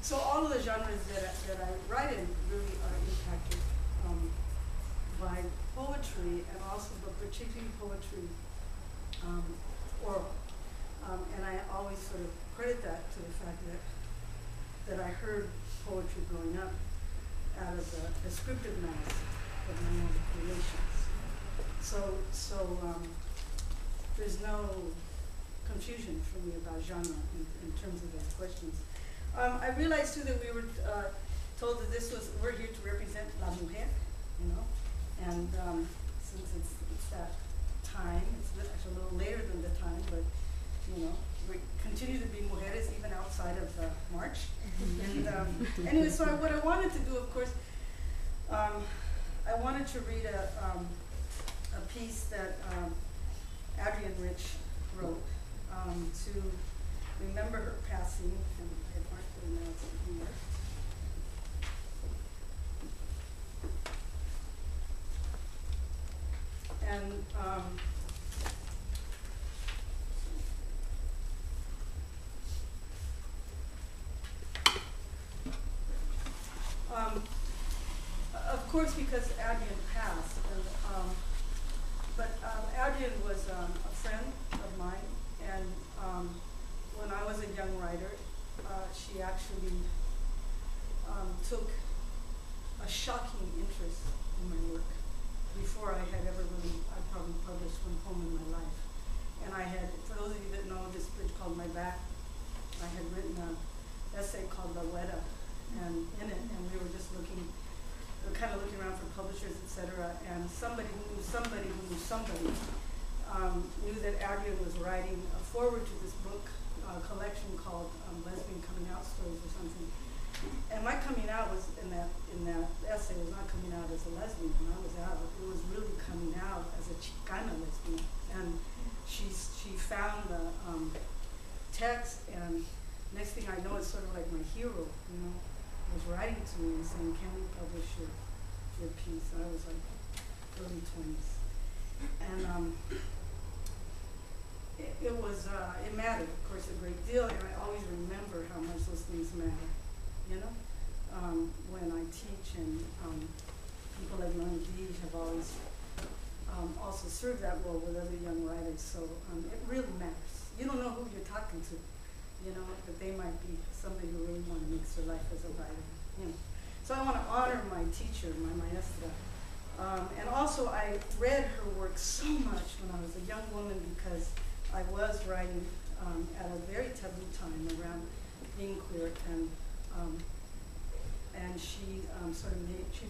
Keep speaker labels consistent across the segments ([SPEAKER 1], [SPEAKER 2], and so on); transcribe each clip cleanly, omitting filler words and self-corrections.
[SPEAKER 1] So all of the genres that I write in really are impacted by poetry, and also, but particularly poetry oral. And I always sort of credit that to the fact that I heard poetry growing up out of the descriptive mass of my own creations. So there's no confusion for me about genre in terms of those questions. I realized too that we were told that we're here to represent la mujer, you know, and since it's that time, it's actually a little later than the time, but you know, we continue to be mujeres even outside of March. And anyway, so what I wanted to do, of course, I wanted to read a piece that Adrienne Rich wrote to remember her passing, and I marked it in there. And of course, because Adrienne passed, but Adrienne was a friend of mine, and when I was a young writer, she actually took a shocking interest in my work before I had ever I probably published one poem in my life. And I had, for those of you that know this bridge called My Back, I had written an essay called La Huera, and in it, and we were just kind of looking around for publishers, etc. And somebody who knew somebody knew that Adrienne was writing a foreword to this book collection called Lesbian Coming Out Stories or something. And my coming out was in that essay was not coming out as a lesbian when I was out. It was really coming out as a chicana lesbian. And she found the text, and next thing I know, it's sort of like my hero, you know, was writing to me and saying, "Can we publish your piece?" And I was like early 20s, and it mattered, of course, a great deal. And I always remember how much those things matter, you know. When I teach, and people like Lorna have always also served that role with other young writers. So it really matters. You don't know who you're talking to, you know, but they might be somebody who really want to mix their life as a writer, you know. So I want to honor my teacher, my maestra. And also I read her work so much when I was a young woman, because I was writing at a very taboo time around being queer, and she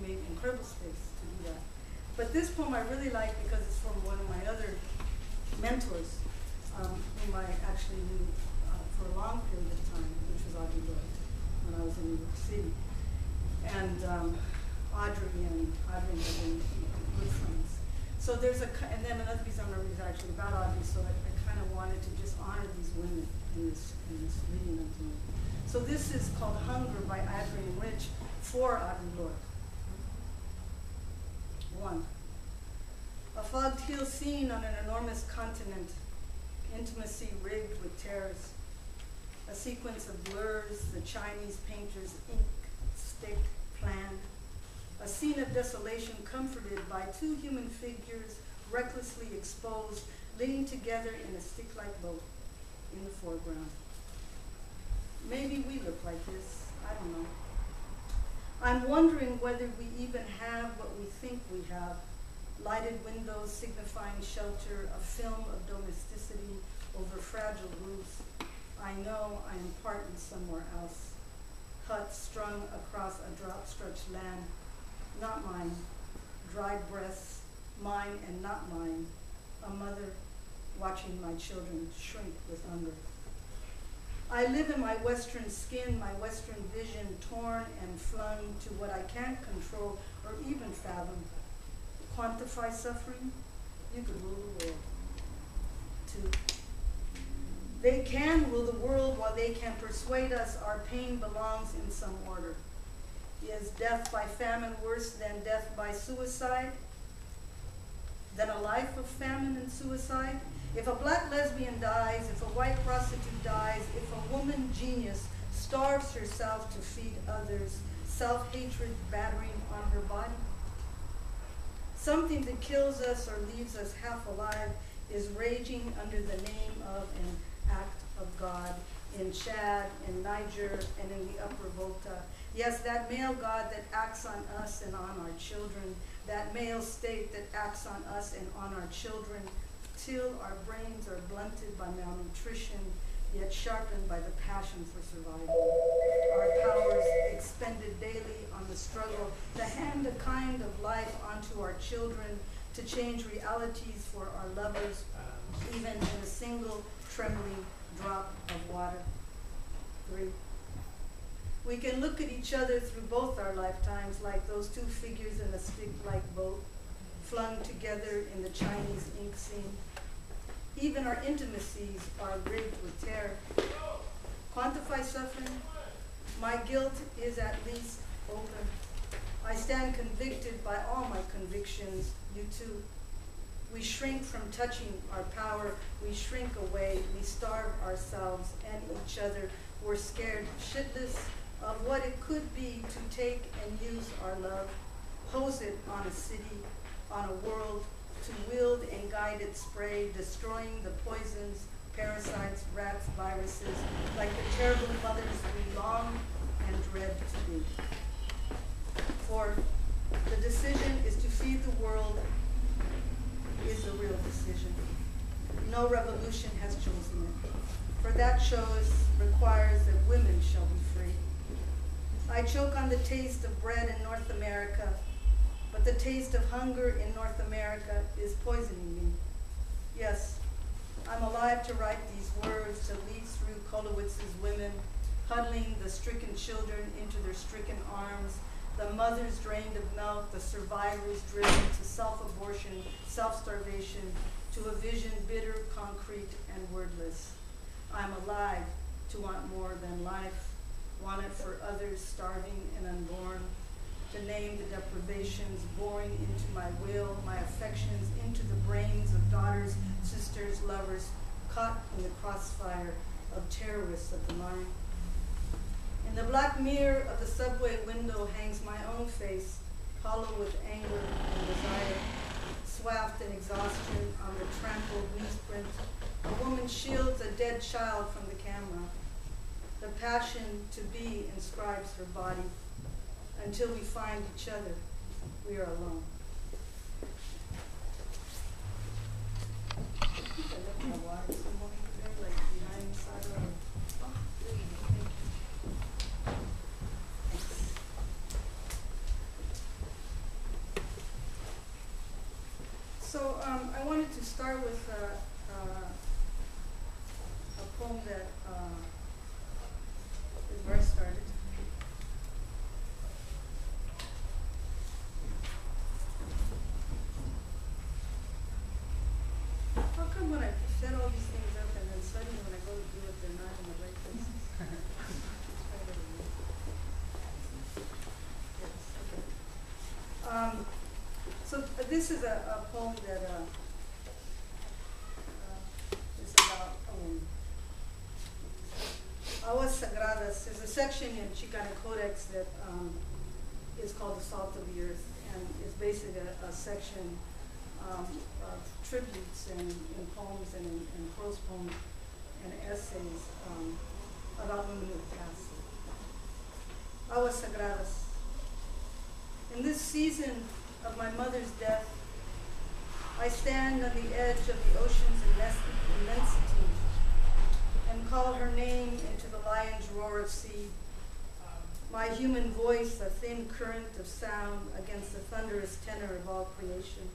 [SPEAKER 1] made incredible space to do that. But this poem I really like because it's from one of my other mentors, whom I actually knew for a long period of time, which was Audre Lorde, when I was in New York City. And Audre and have been good friends. So there's and then another piece I'm going to read is actually about Audre, so I kind of wanted to just honor these women in this reading of them. So this is called Hunger by Adrienne Rich for Audre Lorde. 1. A fogged hill seen on an enormous continent, intimacy rigged with terrors. A sequence of blurs, the Chinese painter's ink, stick, plan. A scene of desolation comforted by two human figures recklessly exposed, leaning together in a stick-like boat in the foreground. Maybe we look like this, I don't know. I'm wondering whether we even have what we think we have. Lighted windows signifying shelter, a film of domesticity over fragile roofs. I know I am partly somewhere else. Huts strung across a drought-stretched land. Not mine. Dry breaths, mine and not mine. A mother watching my children shrink with hunger. I live in my Western skin, my Western vision torn and flung to what I can't control or even fathom. Quantify suffering? You could rule the world. 2. They can rule the world while they can persuade us our pain belongs in some order. Is death by famine worse than death by suicide? Than a life of famine and suicide? If a black lesbian dies, if a white prostitute dies, if a woman genius starves herself to feed others, self-hatred battering on her body. Something that kills us or leaves us half alive is raging under the name of an act of God in Chad, in Niger, and in the Upper Volta. Yes, that male God that acts on us and on our children, that male state that acts on us and on our children, till our brains are blunted by malnutrition, yet sharpened by the passion for survival. Our powers expended daily on the struggle to hand a kind of life onto our children, to change realities for our lovers, even in a single trembling drop of water. 3. We can look at each other through both our lifetimes like those two figures in a stick-like boat, flung together in the Chinese ink scene. Even our intimacies are rigged with terror. Quantify suffering? My guilt is at least open. I stand convicted by all my convictions, you too. We shrink from touching our power. We shrink away. We starve ourselves and each other. We're scared shitless of what it could be to take and use our love, hose it on a city, on a world, to wield and guide its spray, destroying the poisons, parasites, rats, viruses, like the terrible mothers we long and dread to be. 4. The decision is to feed the world is the real decision. No revolution has chosen it. For that choice requires that women shall be free. I choke on the taste of bread in North America, but the taste of hunger in North America is poisoning me. Yes, I'm alive to write these words, to lead through Kolowitz's women, huddling the stricken children into their stricken arms, the mothers drained of milk, the survivors driven to self-abortion, self-starvation, to a vision bitter, concrete, and wordless. I'm alive to want more than life, want it for others starving and unborn, to name the deprivations boring into my will, my affections into the brains of daughters, sisters, lovers, caught in the crossfire of terrorists of the mind. In the black mirror of the subway window hangs my own face, hollow with anger and desire, swamped in exhaustion on the trampled newsprint. A woman shields a dead child from the camera. The passion to be inscribes her body. Until we find each other, we are alone. I think I left my water somewhere there, like behind the side of the... Oh, there you go. Thank you. Thanks. So I wanted to start with a poem that is where I started. How come when I set all these things up and then suddenly when I go to do it, they're not in the right places? Yes, okay. So this is a poem that is about aguas sagradas. There's a section in Chicana Codex that is called the Salt of the Earth, and it's basically a section of tributes and in poems and in prose poems and essays about women who passed. Aguas sagradas. In this season of my mother's death, I stand on the edge of the ocean's immensity and call her name into the lion's roar of sea. My human voice, a thin current of sound against the thunderous tenor of all creation.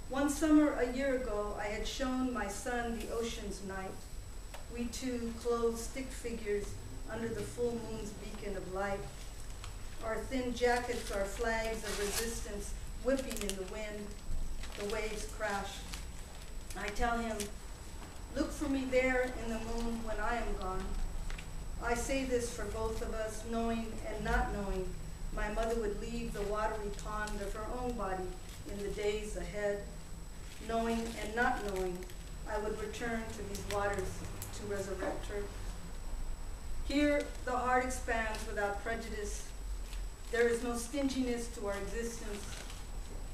[SPEAKER 1] One summer a year ago, I had shown my son the ocean's night. We two clothed stick figures under the full moon's beacon of light. Our thin jackets are flags of resistance whipping in the wind. The waves crash. I tell him, look for me there in the moon when I am gone. I say this for both of us, knowing and not knowing my mother would leave the watery pond of her own body in the days ahead. Knowing and not knowing, I would return to these waters to resurrect her. Here, the heart expands without prejudice. There is no stinginess to our existence.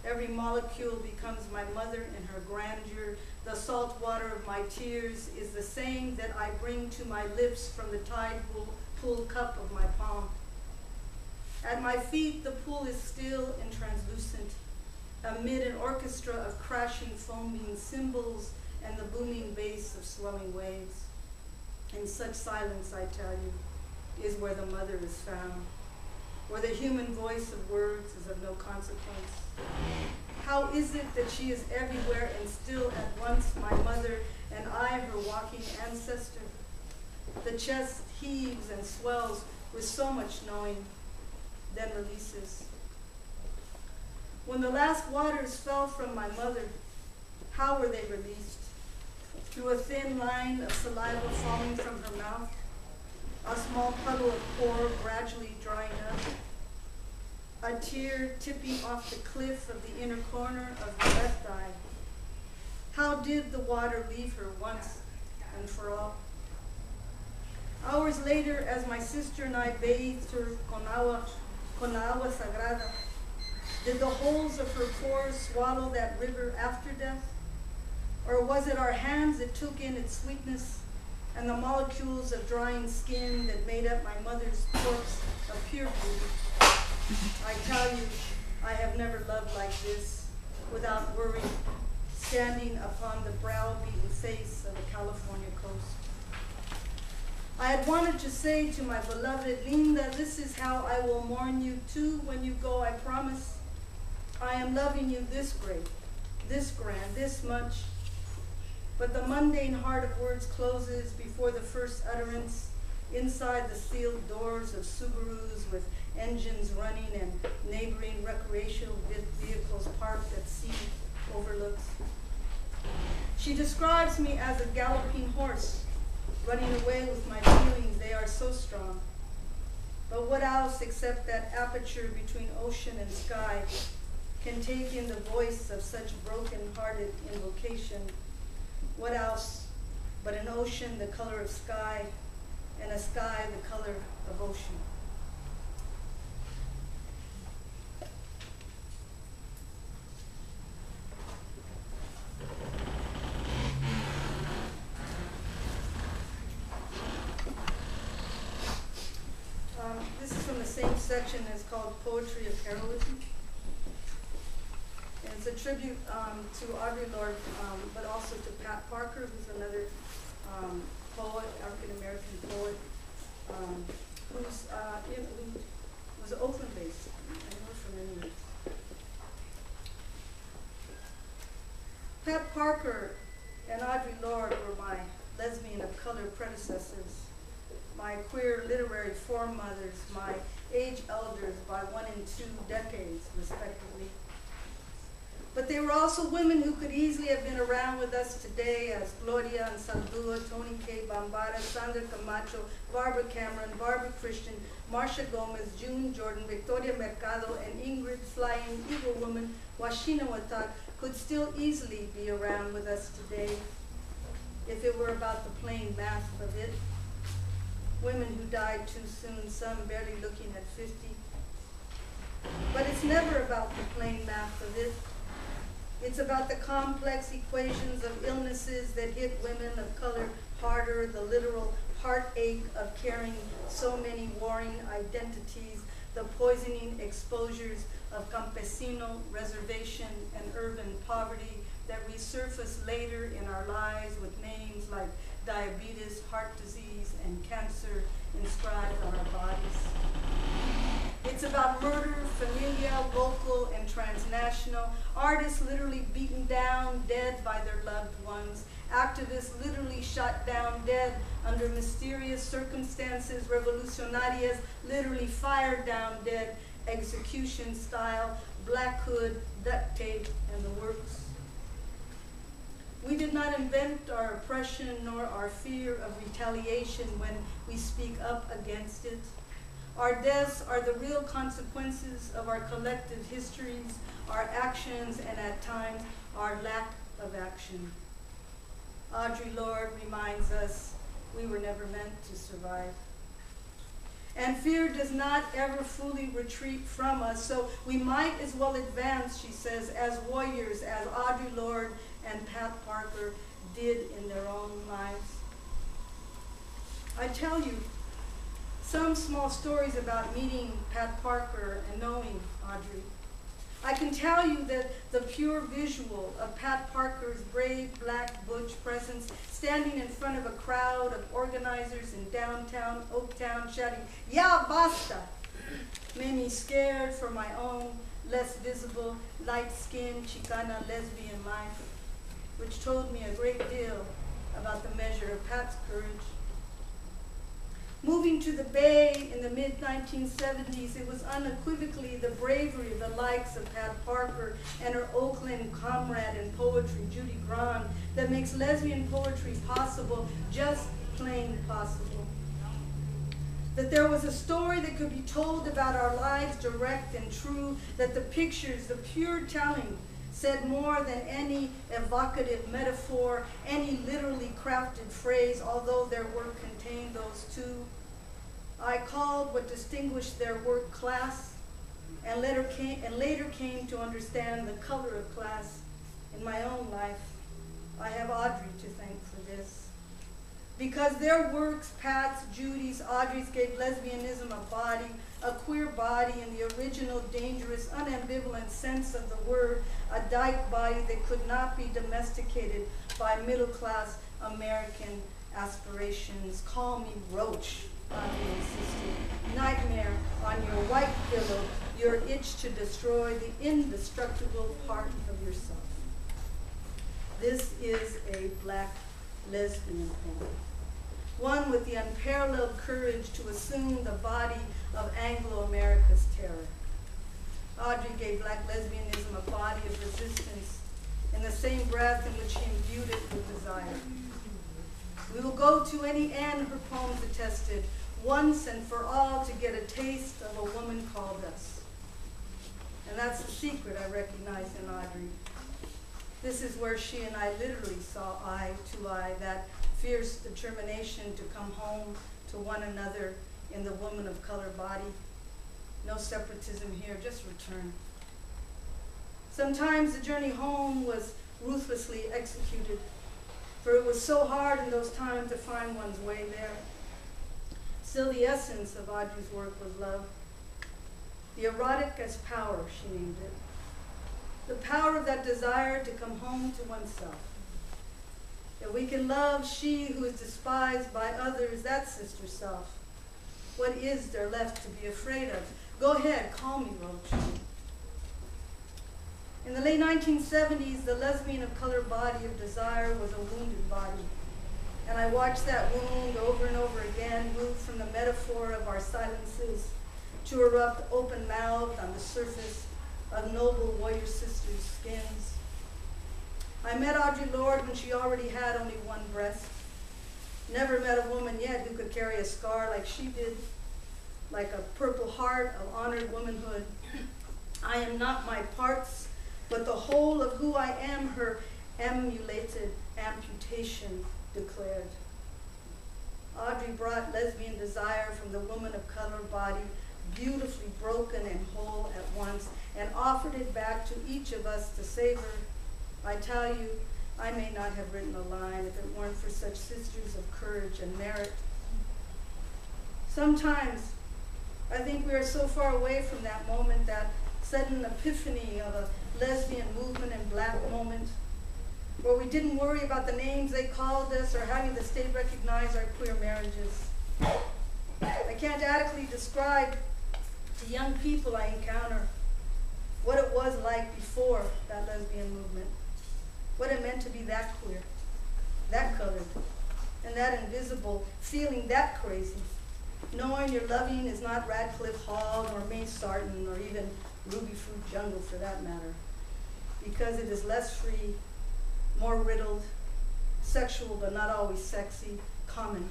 [SPEAKER 1] Every molecule becomes my mother in her grandeur. The salt water of my tears is the same that I bring to my lips from the tide pool cup of my palm. At my feet, the pool is still and translucent, amid an orchestra of crashing, foaming cymbals and the booming bass of swelling waves. In such silence, I tell you, is where the mother is found, where the human voice of words is of no consequence. How is it that she is everywhere and still at once my mother and I her walking ancestor? The chest heaves and swells with so much knowing, then releases. When the last waters fell from my mother, how were they released? Through a thin line of saliva falling from her mouth, a small puddle of pour gradually drying up, a tear tipping off the cliff of the inner corner of her left eye. How did the water leave her once and for all? Hours later, as my sister and I bathed her con agua sagrada, did the holes of her pores swallow that river after death? Or was it our hands that took in its sweetness and the molecules of drying skin that made up my mother's corpse of pure beauty? I tell you, I have never loved like this, without worry, standing upon the brow-beaten face of the California coast. I had wanted to say to my beloved Linda, this is how I will mourn you too when you go, I promise. I am loving you this great, this grand, this much. But the mundane heart of words closes before the first utterance, inside the sealed doors of Subarus with engines running and neighboring recreational vehicles parked at sea overlooks. She describes me as a galloping horse, running away with my feelings, they are so strong. But what else except that aperture between ocean and sky can take in the voice of such broken-hearted invocation? What else but an ocean the color of sky and a sky the color of ocean? This is from the same section. It's called Poetry of Heroism. And it's a tribute to Audre Lorde, but also to Pat Parker, who's another poet, African-American poet, who was Oakland-based. I know for many years. Pat Parker and Audre Lorde were my lesbian of color predecessors, my queer literary foremothers, my age elders by 1 and 2 decades, respectively. But they were also women who could easily have been around with us today as Gloria Ansaldúa, Toni K. Bambara, Sandra Camacho, Barbara Cameron, Barbara Christian, Marcia Gomez, June Jordan, Victoria Mercado, and Ingrid Flying Eagle Woman, Washina Watak, could still easily be around with us today if it were about the plain math of it. Women who died too soon, some barely looking at 50. But it's never about the plain math of it. It's about the complex equations of illnesses that hit women of color harder, the literal heartache of carrying so many warring identities, the poisoning exposures of campesino, reservation, and urban poverty that resurface later in our lives with names like diabetes, heart disease, and cancer inscribed on our bodies. It's about murder, familia, local, and transnational. Artists literally beaten down, dead by their loved ones. Activists literally shot down, dead under mysterious circumstances. Revolucionarias literally fired down, dead, execution style, black hood, duct tape, and the works. We did not invent our oppression nor our fear of retaliation when we speak up against it. Our deaths are the real consequences of our collective histories, our actions, and at times, our lack of action. Audre Lorde reminds us we were never meant to survive. And fear does not ever fully retreat from us, so we might as well advance, she says, as warriors, as Audre Lorde and Pat Parker did in their own lives. I tell you some small stories about meeting Pat Parker and knowing Audre. I can tell you that the pure visual of Pat Parker's brave black butch presence standing in front of a crowd of organizers in downtown Oaktown shouting, "Ya basta," made me scared for my own less visible, light-skinned chicana lesbian life, which told me a great deal about the measure of Pat's courage. Moving to the Bay in the mid-1970s, it was unequivocally the bravery of the likes of Pat Parker and her Oakland comrade in poetry, Judy Grahn, that makes lesbian poetry possible, just plain possible. That there was a story that could be told about our lives, direct and true, that the pictures, the pure telling, said more than any evocative metaphor, any literally crafted phrase, although their work contained those too. I called what distinguished their work class, and later came to understand the color of class in my own life. I have Audre to thank for this. Because their works, Pat's, Judy's, Audre's, gave lesbianism a body, a queer body in the original, dangerous, unambivalent sense of the word, a dyke body that could not be domesticated by middle-class American aspirations. Call me Roach, Audre insisted. Nightmare on your white pillow, your itch to destroy the indestructible part of yourself. This is a black lesbian poem. One with the unparalleled courage to assume the body of Anglo-America's terror. Audre gave black lesbianism a body of resistance in the same breath in which she imbued it with desire. We will go to any end her poems attested, once and for all to get a taste of a woman called us. And that's the secret I recognize in Audre. This is where she and I literally saw eye to eye, that fierce determination to come home to one another in the woman of color body. No separatism here, just return. Sometimes the journey home was ruthlessly executed, for it was so hard in those times to find one's way there. Still, the essence of Audre's work was love. The erotic as power, she named it. The power of that desire to come home to oneself. That we can love she who is despised by others, that sister self. What is there left to be afraid of? Go ahead, call me Roach. In the late 1970s, the lesbian of color body of desire was a wounded body. And I watched that wound over and over again move from the metaphor of our silences to erupt open-mouthed on the surface of noble warrior sisters' skins. I met Audre Lorde when she already had only one breast. Never met a woman yet who could carry a scar like she did, like a purple heart of honored womanhood. I am not my parts, but the whole of who I am, her emulated amputation declared. Audre brought lesbian desire from the woman of color body, beautifully broken and whole at once, and offered it back to each of us to savor. I tell you, I may not have written a line if it weren't for such sisters of courage and merit. Sometimes, I think we are so far away from that moment, that sudden epiphany of a lesbian movement and black moment, where we didn't worry about the names they called us or having the state recognize our queer marriages. I can't adequately describe to young people I encounter what it was like before that lesbian movement, what it meant to be that queer, that colored, and that invisible, feeling that crazy, knowing your loving is not Radcliffe Hall or May Sarton or even Ruby Fruit Jungle for that matter, because it is less free, more riddled, sexual but not always sexy, common,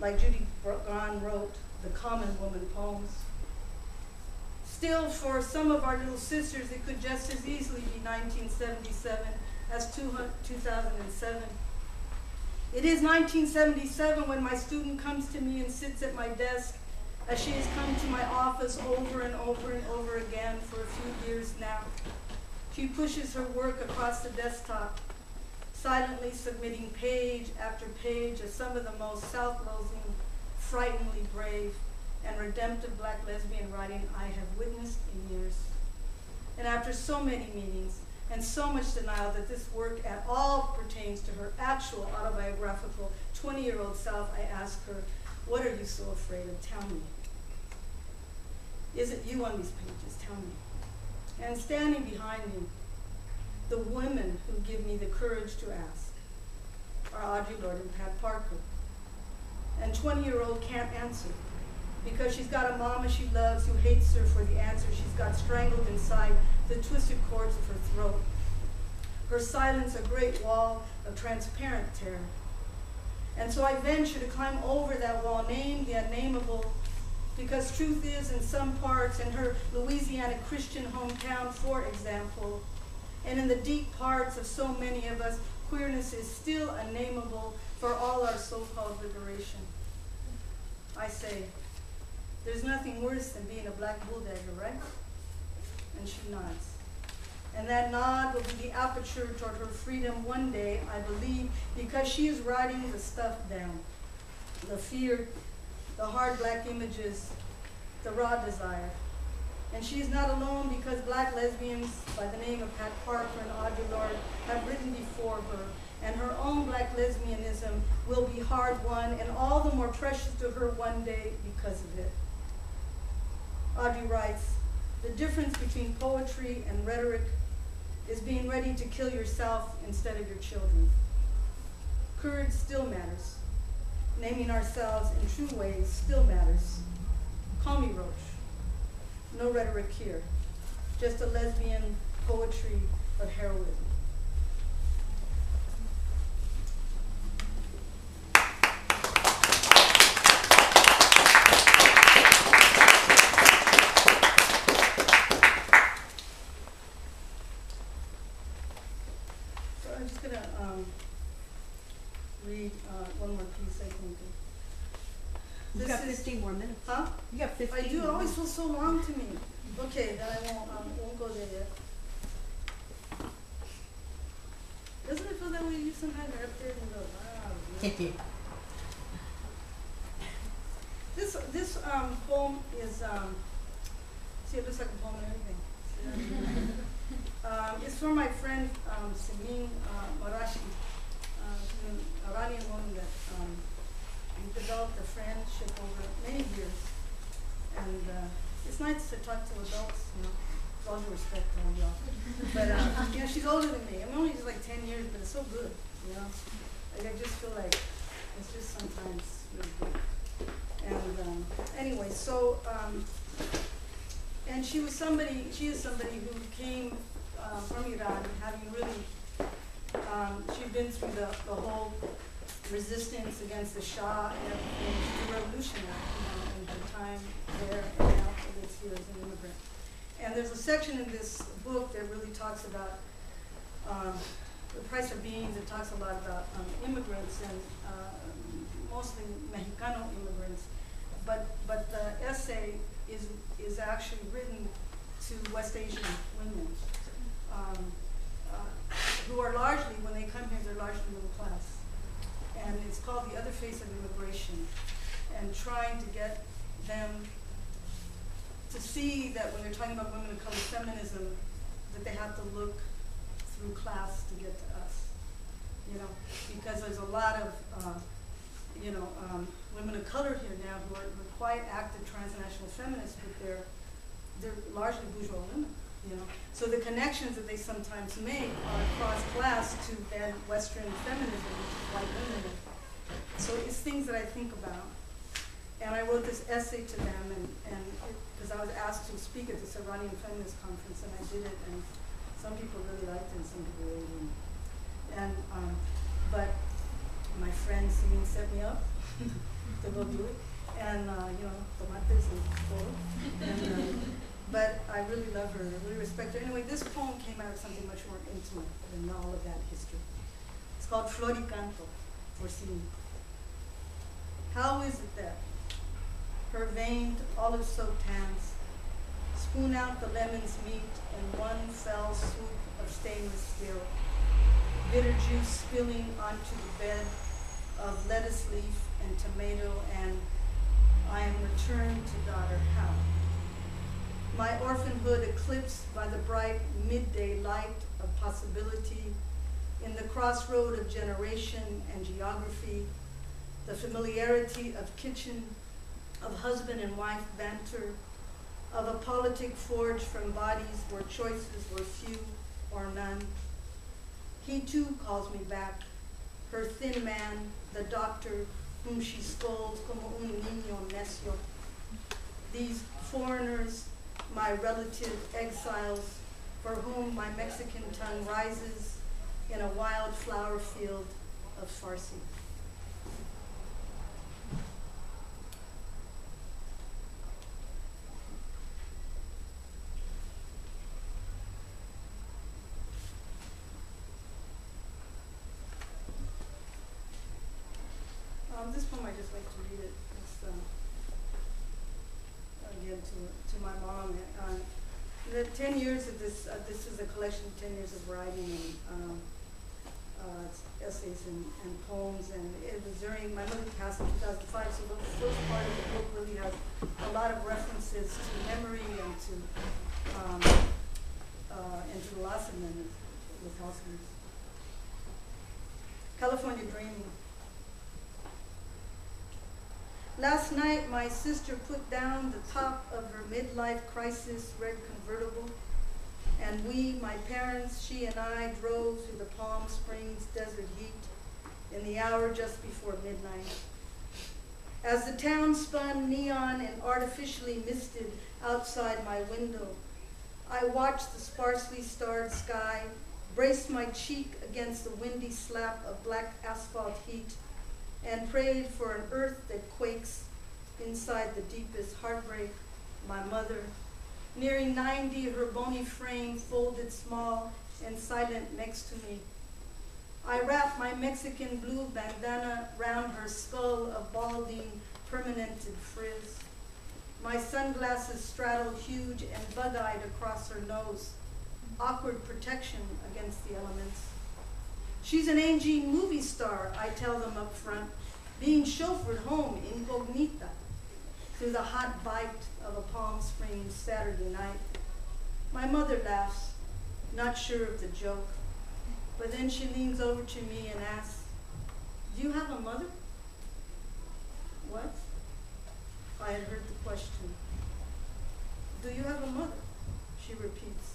[SPEAKER 1] like Judy Grahn wrote the Common Woman poems. Still, for some of our little sisters, it could just as easily be 1977 as 2007. It is 1977 when my student comes to me and sits at my desk as she has come to my office over and over and over again for a few years now. She pushes her work across the desktop, silently submitting page after page of some of the most self-loathing, frighteningly brave, and redemptive black lesbian writing I have witnessed in years. And after so many meetings and so much denial that this work at all pertains to her actual autobiographical 20-year-old self, I ask her, what are you so afraid of? Tell me. Is it you on these pages? Tell me. And standing behind me, the women who give me the courage to ask are Audre Lorde and Pat Parker. And 20-year-old can't answer because she's got a mama she loves who hates her for the answer she's got strangled inside the twisted cords of her throat. Her silence a great wall of transparent terror. And so I venture to climb over that wall, name the unnameable, because truth is, in some parts, in her Louisiana Christian hometown, for example, and in the deep parts of so many of us, queerness is still unnameable for all our so-called liberation. I say, there's nothing worse than being a black bulldagger, right? And she nods. And that nod will be the aperture toward her freedom one day, I believe, because she is writing the stuff down. The fear, the hard black images, the raw desire. And she is not alone because black lesbians by the name of Pat Parker and Audre Lorde have written before her, and her own black lesbianism will be hard-won and all the more precious to her one day because of it. Audre writes, the difference between poetry and rhetoric is being ready to kill yourself instead of your children. Courage still matters. Naming ourselves in true ways still matters. Call me Roach. No rhetoric here. Just a lesbian poetry of heroism. I'm just going to read one more piece, I think.
[SPEAKER 2] You got 15 more minutes.
[SPEAKER 1] Huh?
[SPEAKER 2] You got 15
[SPEAKER 1] I do. It
[SPEAKER 2] more
[SPEAKER 1] always
[SPEAKER 2] minutes.
[SPEAKER 1] feels so long to me. Okay, then I won't go there yet. Doesn't it feel that way to you sometimes? You're up there and go, wow. This poem is, see, it looks like a poem and everything. It's from my friend Cherrie Moraga, an Iranian woman that we developed a friendship over many years. And it's nice to talk to adults, you know, with all due respect to all y'all. But, you know, she's older than me. I'm only just like 10 years, but it's so good, you know. Like, I just feel like it's just sometimes really good. And anyway, so, and she is somebody who came from Iran, having really, she'd been through the whole resistance against the Shah and everything. She's a revolutionary, you know, in her time there and now for this year as an immigrant. And there's a section in this book that really talks about the price of beings. It talks a lot about immigrants and mostly Mexicano immigrants. But the essay is actually written to West Asian women who are largely, when they come here, they're largely middle class. And it's called The Other Face of Immigration, and trying to get them to see that when they're talking about women of color feminism, that they have to look through class to get to us, you know, because there's a lot of, you know, women of color here now who are quite active transnational feminists, but they're largely bourgeois women, you know. So the connections that they sometimes make are across class to then Western feminism, which is white women. So it's things that I think about. And I wrote this essay to them, and because I was asked to speak at this Iranian feminist conference, and I did it, and some people really liked it, and some people really didn't. And but my friend Celine set me up to go do it, and you know, tomates and todo. But I really love her, I really respect her. Anyway, this poem came out of something much more intimate than all of that history. It's called Flor y Canto, for Celine. How is it that her her veined, olive-soaked hands, spoon out the lemon's meat in one fell swoop of stainless steel, bitter juice spilling onto the bed of lettuce leaf and tomato, and I am returned to daughter how. My orphanhood eclipsed by the bright midday light of possibility in the crossroad of generation and geography, the familiarity of kitchen, of husband and wife banter, of a politic forged from bodies where choices were few or none. He too calls me back, her thin man, the doctor whom she scolds como un niño necio. These foreigners, my relative exiles, for whom my Mexican tongue rises in a wild flower field of Farsi. This poem I just like to read it. It's again to my mom. The 10 years of this is a collection of 10 years of writing and essays and poems, and it was during my mother passed in 2005. So the first part of the book really has a lot of references to memory and to the last amendment with Households. California Dreaming. Last night, my sister put down the top of her midlife crisis red convertible, and we, my parents, she and I, drove through the Palm Springs desert heat in the hour just before midnight. As the town spun neon and artificially misted outside my window, I watched the sparsely starred sky, braced my cheek against the windy slap of black asphalt heat, and prayed for an earth that quakes inside the deepest heartbreak, my mother, nearing 90, her bony frame folded small and silent next to me. I wrapped my Mexican blue bandana round her skull of balding, permanented frizz. My sunglasses straddled huge and bug-eyed across her nose, awkward protection against the elements. She's an aging movie star, I tell them up front, being chauffeured home incognita through the hot bite of a Palm Springs Saturday night. My mother laughs, not sure of the joke, but then she leans over to me and asks, "Do you have a mother?" What? I had heard the question. "Do you have a mother?" she repeats,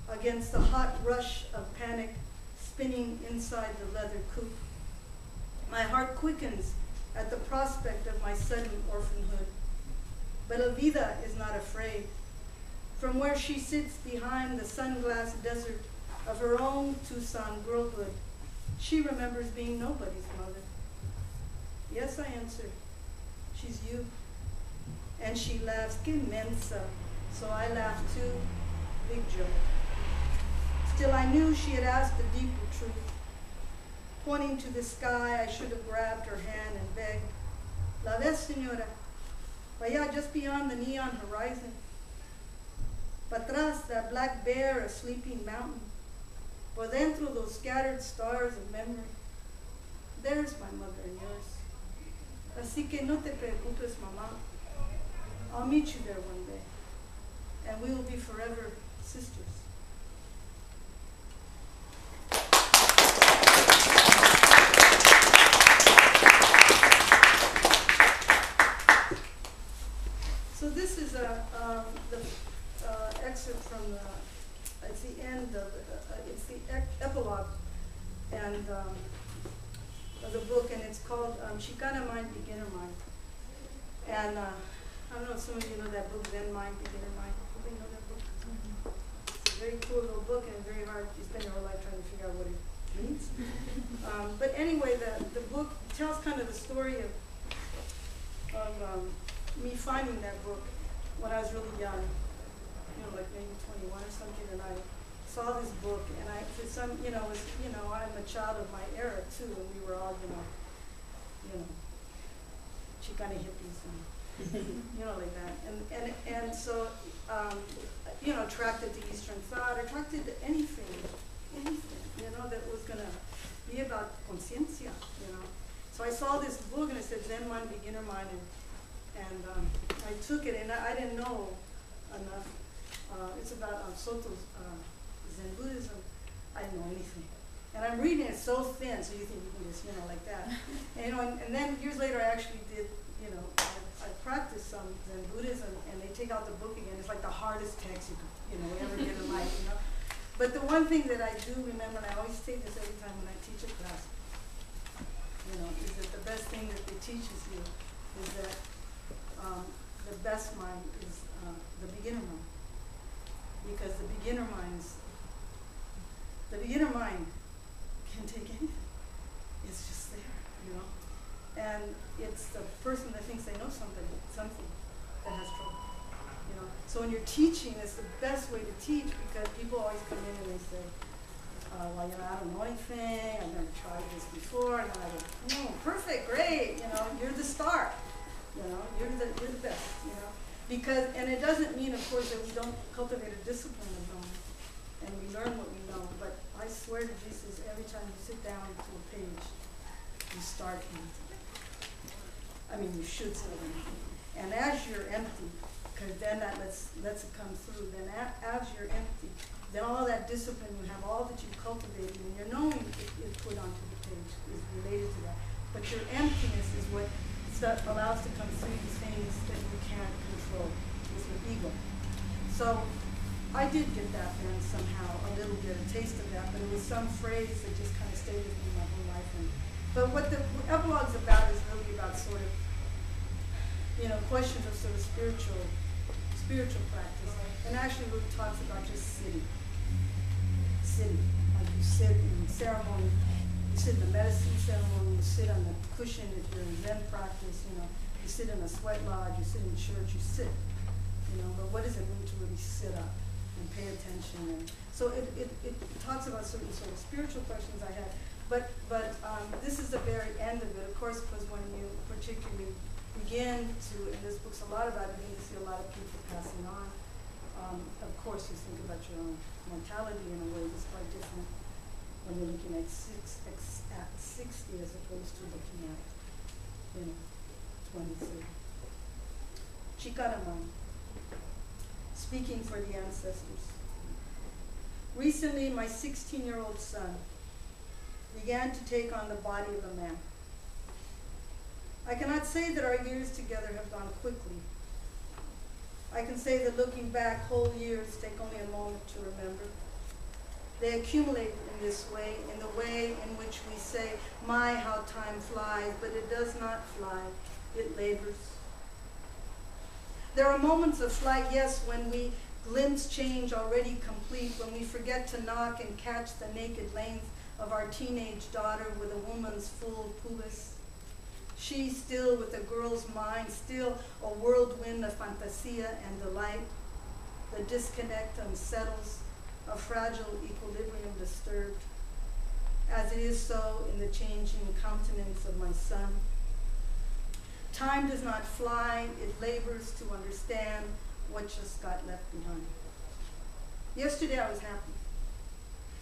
[SPEAKER 1] against the hot rush of panic spinning inside the leather coupe. My heart quickens at the prospect of my sudden orphanhood. But Elvida is not afraid. From where she sits behind the sunglass desert of her own Tucson girlhood, she remembers being nobody's mother. "Yes," I answer, "she's you." And she laughs, "Que mensa." So I laugh too, big joke. Still, I knew she had asked a deeper truth. Pointing to the sky, I should have grabbed her hand and begged, "La ves, señora? Vaya, just beyond the neon horizon. Patras, that black bear, a sleeping mountain. Por dentro, those scattered stars of memory. There's my mother and yours. Así que no te preocupes, mamá. I'll meet you there one day, and we will be forever sisters." So this is the excerpt from it's the end of, it's the epilogue and of the book, and it's called Chicana Mind, Beginner Mind. And I don't know if some of you know that book, Zen Mind, Beginner Mind. Anybody know that book? Mm-hmm. It's a very cool little book, and very hard. You spend your whole life trying to figure out what it means. But anyway, the book tells kind of the story of me finding that book when I was really young, like maybe 21 or something, and I saw this book, and for some, I'm a child of my era too, and we were all, Chicana hippies, You know, like that. And so, you know, attracted to Eastern thought, attracted to anything, you know, that was gonna be about conciencia, you know. So I saw this book and it said Zen Mind, Beginner Mind, and I took it and I didn't know enough. It's about Soto's Zen Buddhism. I didn't know anything. And I'm reading it so thin, so you think you can just, you know, like that. And, you know, and then years later I actually did, you know, I practiced some Zen Buddhism, and they take out the book again. It's like the hardest text you could, you know, ever get in life, you know. But the one thing that I do remember, and I always say this every time when I teach a class, you know, is that the best thing that they teaches you is that the best mind is the beginner mind. Because the beginner mind can take anything. It's just there, you know. And it's the person that thinks they know something that has trouble, you know. So when you're teaching, it's the best way to teach, because people always come in and they say, well, you know, I don't know anything, I've never tried this before, and then I go, perfect, great, you know, you're the star, you know, you're the best, you know. Because, and it doesn't mean, of course, that we don't cultivate a discipline of knowing, and we learn what we know, but I swear to Jesus, every time you sit down to a page, you start empty. I mean, you should sit empty. And as you're empty, because then that lets it come through, then as you're empty, then all that discipline you have, all that you've cultivated, and your knowing is put onto the page, is related to that. But your emptiness is what allows to come through the things that you can't control, is your ego. So I did get that then somehow, a little bit, a taste of that, but it was some phrase that just kind of stayed with me my whole life. But what the epilogue's about is really about sort of, you know, questions of sort of spiritual practice, and actually really talks about just sitting. Like you sit in ceremony, you sit in the medicine ceremony, you sit on the cushion if you're in Zen practice, you know, you sit in a sweat lodge, you sit in church, you sit, you know, but what does it mean to really sit up and pay attention? And so it talks about certain sort of spiritual questions I had, but this is the very end of it, of course, because when you particularly begin to, and this book's a lot about it, you see a lot of people passing on. Of course, you think about your own mortality in a way that's quite different when you're looking at 60 as opposed to looking at, you know, 23. Chicana mind, speaking for the ancestors. Recently, my 16-year-old son began to take on the body of a man. I cannot say that our years together have gone quickly. I can say that looking back, whole years take only a moment to remember. They accumulate in this way, in the way in which we say, my, how time flies, but it does not fly, it labors. There are moments of flight, yes, when we glimpse change already complete, when we forget to knock and catch the naked length of our teenage daughter with a woman's full pubis. She still with a girl's mind, still a whirlwind of fantasia and delight. The disconnect unsettles, a fragile equilibrium disturbed, as it is so in the changing countenance of my son. Time does not fly, it labors to understand what just got left behind. Yesterday I was happy.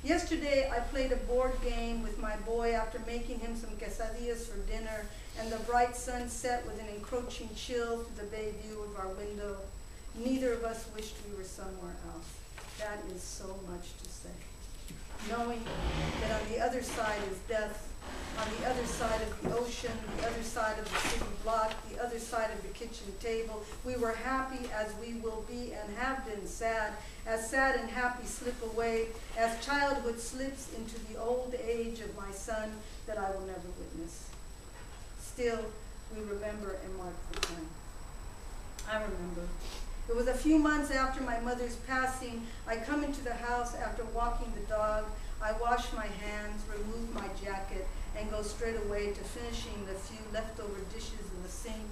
[SPEAKER 1] Yesterday I played a board game with my boy after making him some quesadillas for dinner, and the bright sun set with an encroaching chill through the bay view of our window. Neither of us wished we were somewhere else. That is so much to say. Knowing that on the other side is death, on the other side of the ocean, the other side of the city block, the other side of the kitchen table, we were happy as we will be and have been sad, as sad and happy slip away, as childhood slips into the old age of my son that I will never witness. Still, we remember and mark the time. I remember. It was a few months after my mother's passing. I come into the house after walking the dog. I wash my hands, remove my jacket, and go straight away to finishing the few leftover dishes in the sink.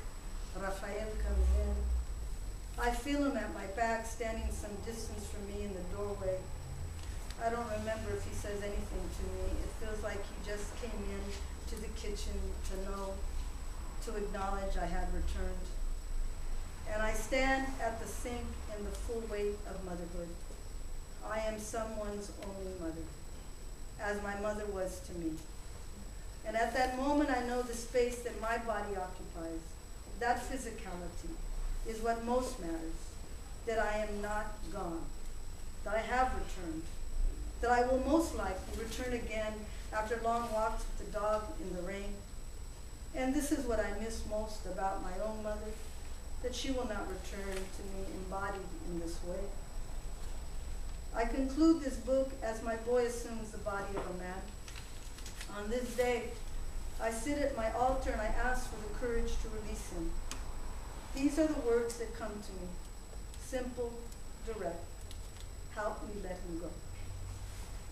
[SPEAKER 1] Rafael comes in. I feel him at my back, standing some distance from me in the doorway. I don't remember if he says anything to me. It feels like he just came in to the kitchen to know, to acknowledge I had returned. stand at the sink in the full weight of motherhood. I am someone's only mother, as my mother was to me. And at that moment, I know the space that my body occupies, that physicality, is what most matters, that I am not gone, that I have returned, that I will most likely return again after long walks with the dog in the rain. And this is what I miss most about my own mother, that she will not return to me embodied in this way. I conclude this book as my boy assumes the body of a man. On this day, I sit at my altar and I ask for the courage to release him. These are the words that come to me, simple, direct. Help me let him go.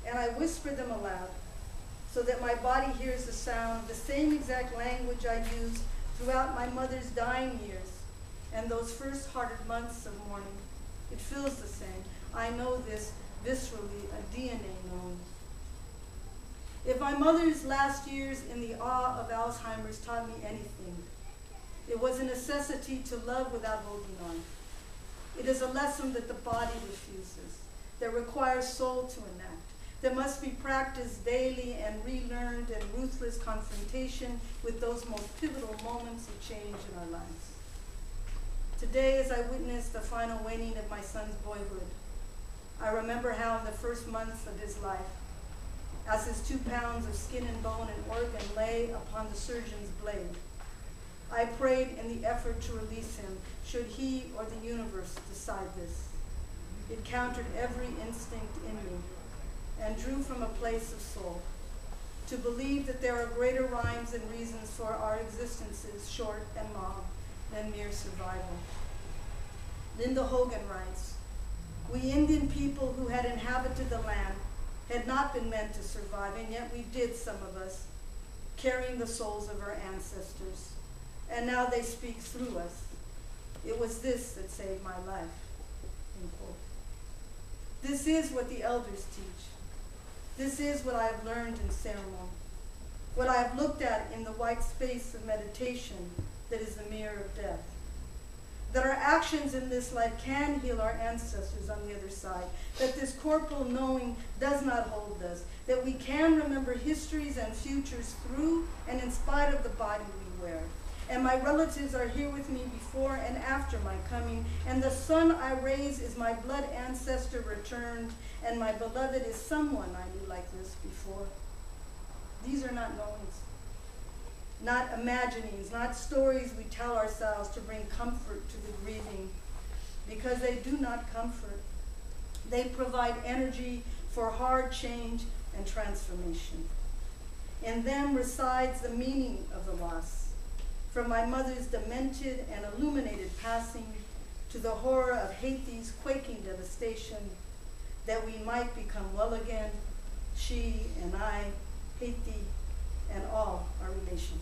[SPEAKER 1] And I whisper them aloud so that my body hears the sound, the same exact language I used throughout my mother's dying years and those first hearted months of mourning. It feels the same. I know this viscerally, a DNA known. If my mother's last years in the awe of Alzheimer's taught me anything, it was a necessity to love without holding on. It is a lesson that the body refuses, that requires soul to enact, that must be practiced daily and relearned in ruthless confrontation with those most pivotal moments of change in our lives. Today, as I witnessed the final waning of my son's boyhood, I remember how in the first months of his life, as his 2 pounds of skin and bone and organ lay upon the surgeon's blade, I prayed in the effort to release him, should he or the universe decide this. It countered every instinct in me and drew from a place of soul, to believe that there are greater rhymes and reasons for our existences, short and long, than mere survival. Linda Hogan writes, "We Indian people who had inhabited the land had not been meant to survive, and yet we did, some of us, carrying the souls of our ancestors. And now they speak through us. It was this that saved my life." End quote. This is what the elders teach. This is what I have learned in ceremony, what I have looked at in the white space of meditation that is the mirror of death. That our actions in this life can heal our ancestors on the other side, that this corporal knowing does not hold us, that we can remember histories and futures through and in spite of the body we wear. And my relatives are here with me before and after my coming, and the son I raise is my blood ancestor returned, and my beloved is someone I knew like this before. These are not knowings, not imaginings, not stories we tell ourselves to bring comfort to the grieving, because they do not comfort. They provide energy for hard change and transformation. In them resides the meaning of the loss, from my mother's demented and illuminated passing to the horror of Haiti's quaking devastation, that we might become well again, she and I, Haiti, and all our relations.